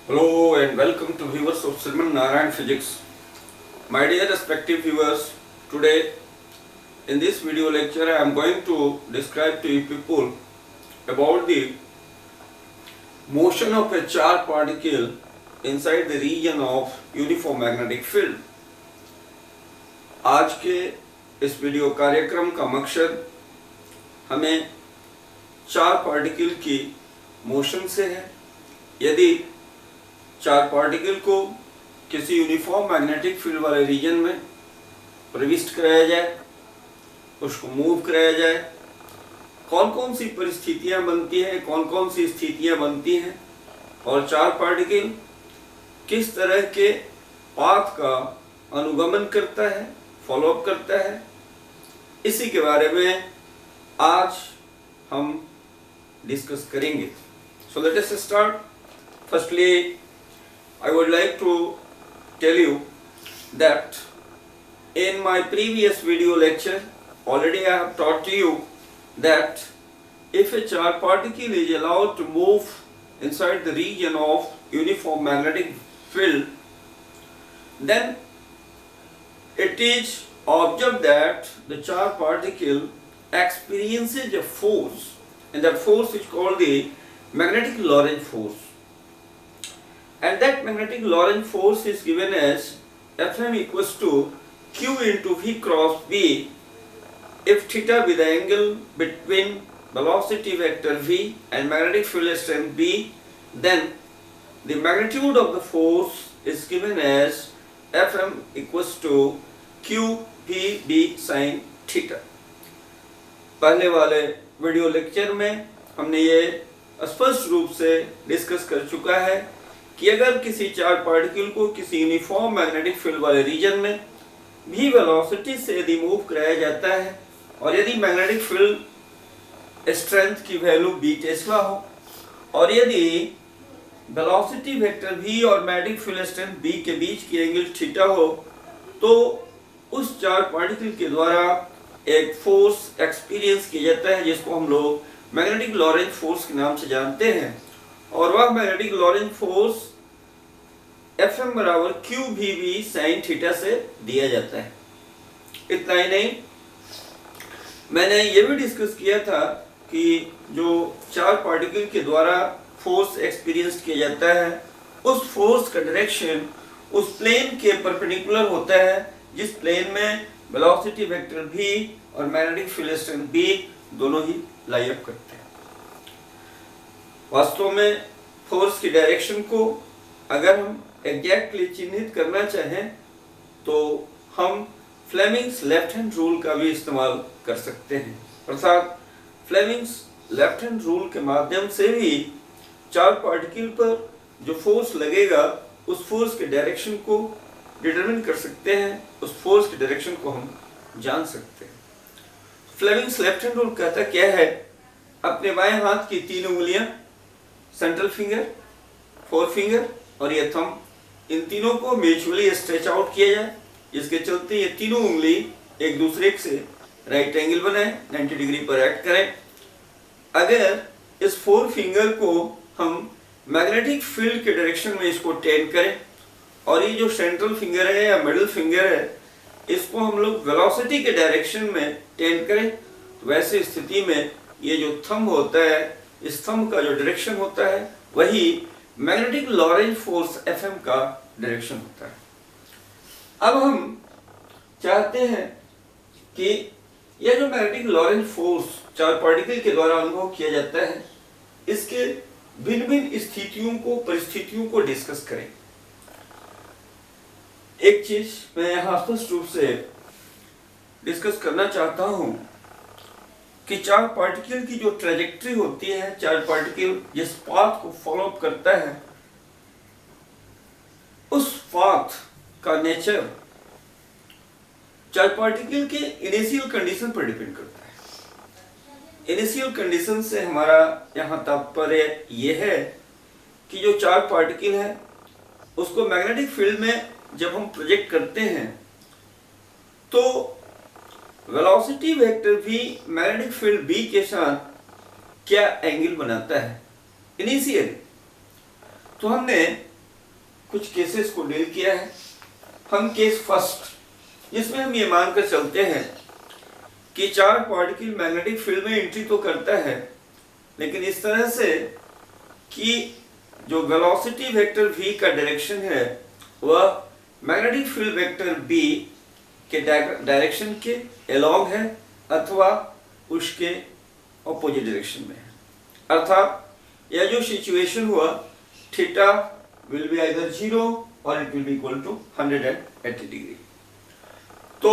Hello and welcome to viewers of Sriman Narayan Physics. My dear respective viewers, today in this video lecture I am going to describe to you people about the motion of a charged particle inside the region of uniform magnetic field. आज के इस video कार्यक्रम का मकसद हमें charge particle की motion से है। यदि चार्ज पार्टिकल को किसी यूनिफॉर्म मैग्नेटिक फील्ड वाले रीजन में प्रविष्ट कराया जाए, उसको मूव कराया जाए, कौन कौन सी परिस्थितियां बनती हैं, कौन कौन सी स्थितियां बनती हैं और चार्ज पार्टिकल किस तरह के पाथ का अनुगमन करता है, फॉलोअप करता है, इसी के बारे में आज हम डिस्कस करेंगे। So let us start. Firstly I would like to tell you that in my previous video lecture already I have taught to you that if a charged particle is allowed to move inside the region of uniform magnetic field, then it is observed that the charged particle experiences a force, and that force is called the magnetic Lorentz force. And that magnetic Lorentz force is given as Fm equals to Q into V cross B if theta be the angle between velocity vector V and magnetic field strength B, then the magnitude of the force is given as Fm equals to Q V B sin theta. पहले वाले video lecture में हमने ये स्पष्ट रूप से discuss कर चुका है कि अगर किसी चार्ज पार्टिकल को किसी यूनिफॉर्म मैग्नेटिक फील्ड वाले रीजन में भी वेलोसिटी से यदि मूव कराया जाता है और यदि मैग्नेटिक फील्ड स्ट्रेंथ की वैल्यू b टेस्ला हो और यदि वेलोसिटी वेक्टर v और मैग्नेटिक फील्ड स्ट्रेंथ b के बीच की एंगल थीटा हो, तो उस चार्ज पार्टिकल के द्वारा एक फोर्स एक्सपीरियंस किया जाता है जिसको हम लोग मैग्नेटिक लॉरेंट फोर्स के नाम से जानते हैं। और वह मैग्नेटिक लॉरेंट फोर्स Fm बराबर QVB sin थीटा से दिया जाता है। इतना ही नहीं, मैंने ये भी डिस्कस किया था कि जो चार्ज पार्टिकल के द्वारा फोर्स एक्सपीरियंस किया जाता है उस फोर्स का डायरेक्शन उस प्लेन के परपेंडिकुलर होता है जिस प्लेन में वेलोसिटी वेक्टर v और मैग्नेटिक फील्ड स्ट्रेंथ B दोनों ही लाई अप करते हैं। वास्तव में फोर्स की डायरेक्शन को अगर हम एग्जैक्टली चिन्हित करना चाहें तो हम फ्लेमिंग्स लेफ्ट हैंड रूल का भी इस्तेमाल कर सकते हैं। अर्थात फ्लेमिंग्स लेफ्ट हैंड रूल के माध्यम से भी चार्ज पार्टिकल पर जो फोर्स लगेगा उस फोर्स के डायरेक्शन को डिटरमिन कर सकते हैं, उस फोर्स की डायरेक्शन को हम जान सकते हैं। फ्लेमिंग्स लेफ्ट हैंड रूल कहता क्या है, अपने बाएं हाथ की 3 उंगलियां, सेंट्रल फिंगर, फोर फिंगर और ये थंब, इन तीनों को म्यूचुअली स्ट्रेच आउट किया जाए, जिसके चलते ये तीनों उंगली एक दूसरे से राइट एंगल बनाए, 90 डिग्री पर एक्ट करें। अगर इस फोर फिंगर को हम मैग्नेटिक फील्ड के डायरेक्शन में इसको टेन करें और ये जो सेंट्रल फिंगर है या मिडिल फिंगर है इसको हम लोग वेलोसिटी के डायरेक्शन में टेन करें, तो वैसे स्थिति में ये जो थंब होता है, इस थंब का जो डायरेक्शन होता है वही मैग्नेटिक लॉरेंट फोर्स Fm का डायरेक्शन होता है। अब हम चाहते हैं कि यह जो magnetic Lorentz force charge particle के द्वारा अनुभव किया जाता है इसके भिन्न भिन्न स्थितियों को, परिस्थितियों को डिस्कस करें। एक चीज मैं यहाँ स्पष्ट रूप से डिस्कस करना चाहता हूं कि चार्ज पार्टिकल की जो ट्रेजेक्टरी होती है, चार्ज पार्टिकल जिस पाथ को फॉलो अप करता है उस पाथ का नेचर चार्ज पार्टिकल के इनिशियल कंडीशन पर डिपेंड करता है। इनिशियल कंडीशन से हमारा यहाँ तात्पर्य यह है कि जो चार्ज पार्टिकल है उसको मैग्नेटिक फील्ड में जब हम प्रोजेक्ट करते हैं तो velocity vector v magnetic field B के साथ क्या एंगल बनाता है इनिशियली। तो हमने कुछ केसेस को डील किया है। हम केस फर्स्ट, जिसमें हम ये मानकर चलते हैं कि चार्ज पार्टिकल मैग्नेटिक फील्ड में एंट्री तो करता है, लेकिन इस तरह से कि जो वेलोसिटी वेक्टर v का डायरेक्शन है वह मैग्नेटिक फील्ड वेक्टर b के डायरेक्शन के अलोंग है अथवा उसके ऑपोजिट डायरेक्शन में है। अर्थात यह जो सिचुएशन हुआ, थीटा विल बी आइदर 0 और it will be equal to 180 degree. तो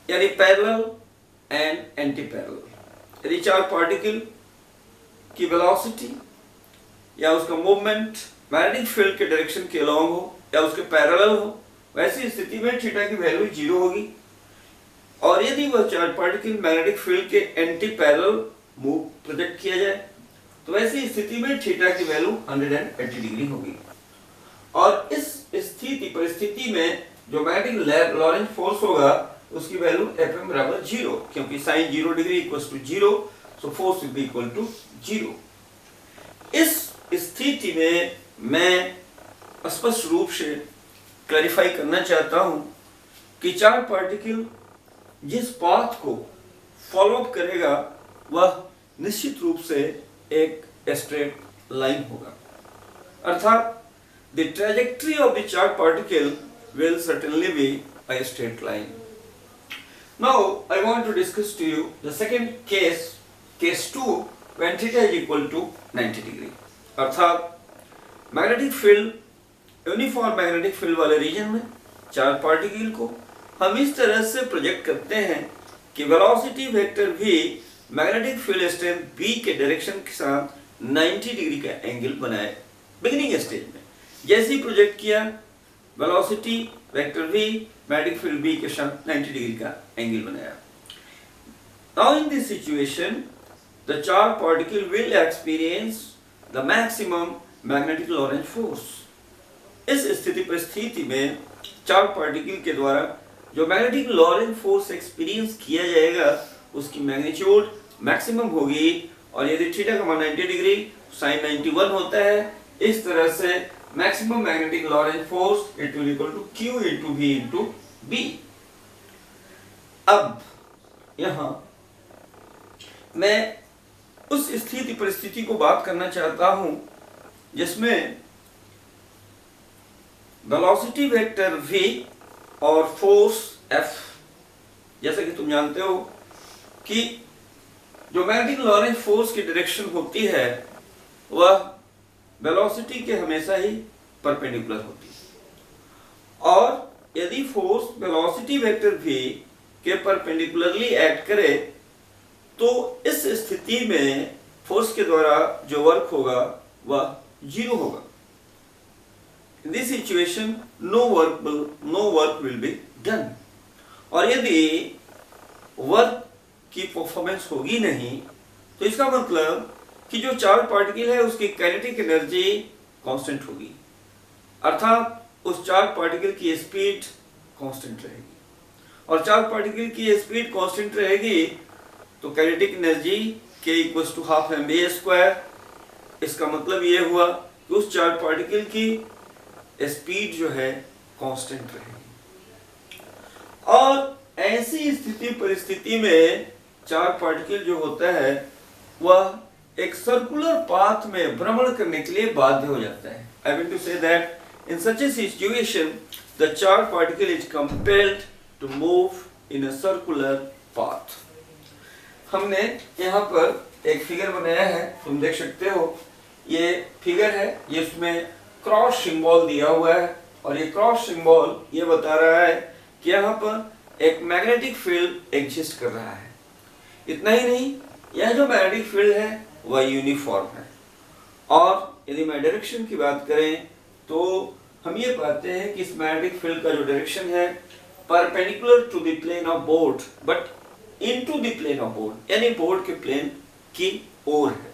यानी पैरेलल एंड एंटी पैरेलल। यदि चार्ज पार्टिकल की वेलोसिटी या उसका मूवमेंट मैग्नेटिक फील्ड के डायरेक्शन के अलोंग हो या उसके पैरेलल हो, वैसी स्थिति में थीटा की वैल्यू 0 होगी। और यदि वह चार्ज पार्टिकल मैग्नेटिक फील्ड के एंटी पैरेलल मूव प्रोजेक्ट किया जाए तो वैसी स्थिति में थीटा की वैल्यू 180 डिग्री होगी। और इस स्थिति परिस्थिति में जो मैग्नेटिक लॉरेंट फोर्स होगा उसकी वैल्यू Fm बराबर 0, क्योंकि sin 0 degree equals to 0, so force will be equal to 0। इस स्थिति में मैं स्पष्ट रूप से क्लैरिफाई करना चाहता हूं कि चार्ज पार्टिकल जिस पाथ को फॉलो अप करेगा वह निश्चित रूप से एक स्ट्रेट लाइन होगा। अर्थात the trajectory of the charge particle will certainly be a straight line. Now I want to discuss to you the second case, case 2, when theta is equal to 90 degree. अर्थात magnetic field, uniform magnetic field वाले reason में charge particle को हम इस तरह से project करते हैं कि वेलोसिटी वेक्टर भी मैग्नेटिक फील्ड स्ट्रेंथ b के डायरेक्शन के साथ 90 डिग्री का एंगल बनाए। बिगिनिंग स्टेज में जैसे ही प्रोजेक्ट किया, velocity vector v magnetic field b के साथ 90 डिग्री का एंगल बनाया। Now in this situation the charge particle will experience the maximum magnetic Lorentz force. इस स्थिति परिस्थिति में चार्ज पार्टिकल के द्वारा जो मैग्नेटिक लॉरेंट फोर्स एक्सपीरियंस किया जाएगा उसकी मैग्नीट्यूड मैक्सिमम होगी। और यदि थीटा का मान 90 डिग्री sin 91 होता है, इस तरह से maximum magnetic Lorentz force it will equal to Q into V into B। अब यहां मैं उस स्थिति परिस्थिति को बात करना चाहता हूं जिसमें वेलोसिटी वेक्टर v और फोर्स F, जैसा कि तुम जानते हो कि जो मैग्नेटिक लॉरेंट फोर्स की डायरेक्शन होती है वह वेलोसिटी के हमेशा ही परपेंडिकुलर होती है। और यदि फोर्स वेलोसिटी वेक्टर v के परपेंडिकुलरली एक्ट करे तो इस स्थिति में फोर्स के द्वारा जो वर्क होगा वह 0 होगा। In this situation no work will be done। और यदि वर्क की परफॉर्मेंस होगी नहीं तो इसका मतलब कि जो चार्ज पार्टिकल है उसकी काइनेटिक एनर्जी कांस्टेंट होगी। अर्थात उस चार्ज पार्टिकल की स्पीड कांस्टेंट रहेगी, और चार्ज पार्टिकल की स्पीड कांस्टेंट रहेगी तो kinetic energy k equals to half ma square. इसका मतलब ये हुआ कि उस चार्ज पार्टिकल की स्पीड जो है कांस्टेंट रहेगी। और ऐसी स्थिति परिस्थिति में चार्ज पार्टिकल जो होता है वह एक सर्कुलर पाथ में भ्रमण करने के लिए बाध्य हो जाता है। I want to say that in such a situation the charged particle is compelled to move in a circular path। हमने यहाँ पर एक फिगर बनाया है, तुम देख सकते हो। ये फिगर है, ये इसमें क्रॉस सिंबल दिया हुआ है और ये क्रॉस सिंबल ये बता रहा है कि यहाँ पर एक मैग्नेटिक फील्ड एग्जिस्ट कर रहा है। इतना ही नहीं, यह जो मैग्नेटिक फील्ड है वह यूनिफॉर्म है। और यदि मैं डायरेक्शन की बात करें तो हम ये पाते हैं कि इस मैग्नेटिक फील्ड का जो डायरेक्शन है perpendicular to the plane of board but into the plane of board, यानी बोर्ड के प्लेन की ओर है।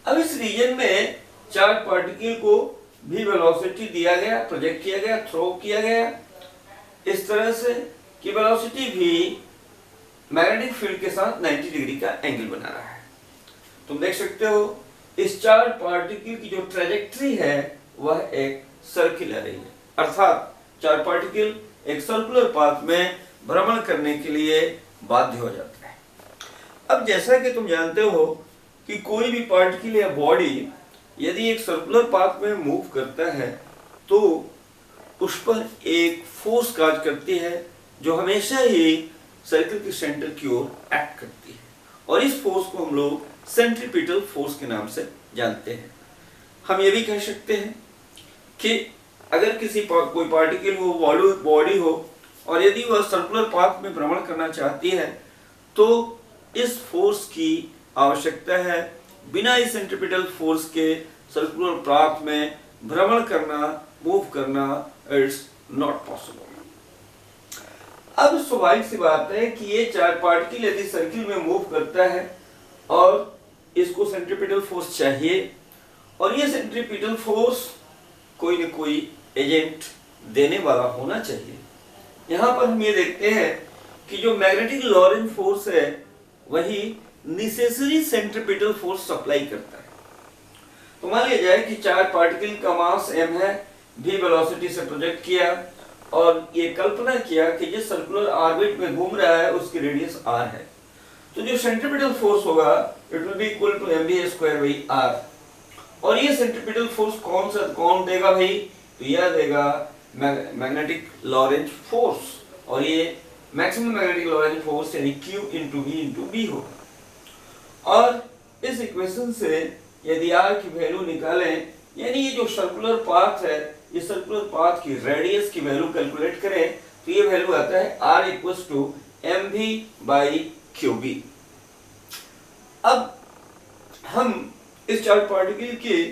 अब इस रीजन में चार्ज पार्टिकल को भी वेलोसिटी दिया गया, प्रोजेक्ट किया गया, थ्रो किया गया इस तरह से कि वेलोसिटी भी मैग्नेटिक फील्ड के साथ 90 डिग्री का एंगल बना रहा है। तुम देख सकते हो इस चार्ज पार्टिकल की जो ट्रैजेक्टरी है वह एक सर्कुलर है, अर्थात चार पार्टिकल एक सर्कुलर पाथ में भ्रमण करने के लिए बाध्य हो जाता है। अब जैसा कि तुम जानते हो कि कोई भी पार्टिकल या बॉडी यदि एक सर्कुलर पाथ में मूव करता है तो उस पर एक फोर्स कार्य करती है जो हमेशा ही सर्कल के सेंटर की ओर एक्ट करती है, और इस फोर्स को हम लोग सेंट्रीपिटल फोर्स के नाम से जानते हैं। हम ये भी कह सकते हैं कि अगर कोई पार्टिकल हो, बॉडी हो, और यदि वह सर्कुलर पाथ में भ्रमण करना चाहती है तो इस फोर्स की आवश्यकता है। बिना इस सेंट्रीपिटल फोर्स के सर्कुलर पाथ में भ्रमण करना, मूव करना इट्स नॉट पॉसिबल। अब स्वाभाविक सी बात है कि ये चार पार्टिकल यदि सर्किल में मूव करता है और इसको सेंट्रीपिटल फोर्स चाहिए, और ये सेंट्रीपिटल फोर्स कोई न कोई एजेंट देने वाला होना चाहिए। यहाँ पर हम ये देखते हैं कि जो मैग्नेटिक लॉरेंज फोर्स है वही नेसेसरी सेंट्रीपिटल फोर्स सप्लाई करता है। तो मान लिया जाए कि चार पार्टिकल का मास m है, v वेलोसिटी से प्रोजेक्ट किया और ये कल्पना किया कि जिस सर्कुलर ऑर्बिट में घूम रहा है उसकी रेडियस r है, तो जो सेंट्रीपिटल फोर्स होगा it will be equal to mv²/r। और ये सेंट्रीपिटल फोर्स कौन देगा भाई? तो यह देगा मैग्नेटिक लॉरेंज फोर्स, और ये मैक्सिमम मैग्नेटिक लॉरेंज फोर्स यानी Q × V × B होगा। और इस इक्वेशन से यदि r की वैल्यू निकालें, यानी ये जो सर्कुलर पाथ है, इस सर्कुलर पाथ की रेडियस की वैल्यू कैलकुलेट करें तो ये वैल्यू आता है r = mv/qb। अब हम इस चार पार्टिकल के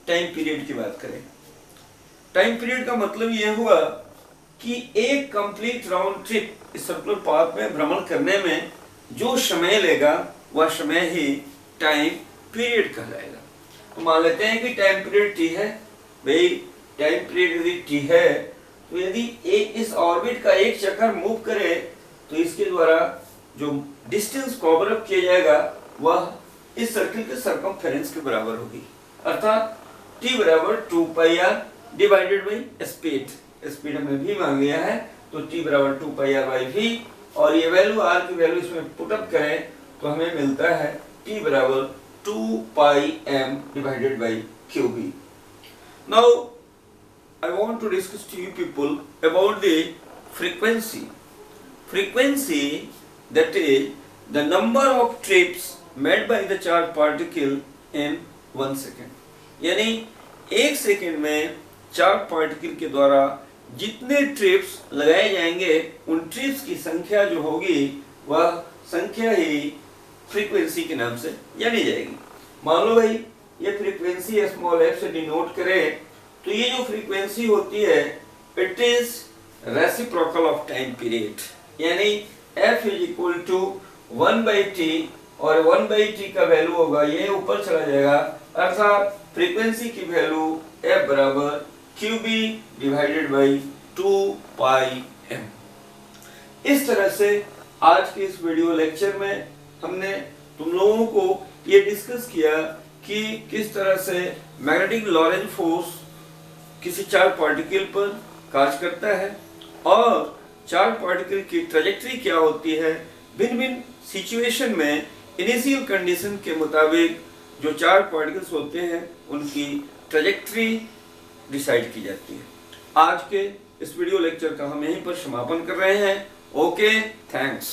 टाइम पीरियड की बात करें। टाइम पीरियड का मतलब यह हुआ कि एक कंप्लीट राउंड ट्रिप इस सर्कुलर पाथ में भ्रमण करने में जो समय लेगा वह समय ही टाइम पीरियड कहलाएगा। तो मान लेते हैं कि टाइम पीरियड t है। भाई टाइम पीरियड यदि t है तो यदि इस ऑर्बिट का एक चक्कर मूव करे तो इसके द्वारा जो डिस्टेंस कवर अप किया जाएगा वह इस सर्किल के सर्कमफेरेंस के बराबर होगी, अर्थात t = 2πr divided by speed. Speed हमें v मांग लिया है तो t = 2πr/v, और ये वैल्यू r की वैल्यू इसमें पुट अप करें तो हमें मिलता है t = 2πm divided by qb। Now I want to discuss to you people about the frequency. Frequency, that is the number of trips made by the charged particle in 1 second। यानी एक second में charge particle के द्वारा जितने trips लगाए जाएंगे उन trips की संख्या जो होगी वह संख्या ही फ्रीक्वेंसी के नाम से जानी जाएगी। मान लो भाई ये फ्रीक्वेंसी f से डिनोट करें तो ये जो फ्रीक्वेंसी होती है it is reciprocal of time period, यानी f = 1/t, और 1/t का वैल्यू होगा ये ऊपर चला जाएगा, अर्थात फ्रीक्वेंसी की value f = qb divided by 2πm। इस तरह से आज के इस वीडियो लेक्चर में हमने तुम लोगों को ये डिस्कस किया कि किस तरह से मैग्नेटिक लॉरेंज फोर्स किसी चार पार्टिकल पर कार्य करता है और चार पार्टिकल की ट्रेजेक्टरी क्या होती है। भिन्न भिन्न सिचुएशन में इनिशियल कंडीशन के मुताबिक जो चार पार्टिकल्स होते हैं उनकी ट्रेजेक्टरी डिसाइड की जाती है। आज के इस वीडियो लेक्चर का हम यहीं पर समापन कर रहे हैं। Okay, thanks.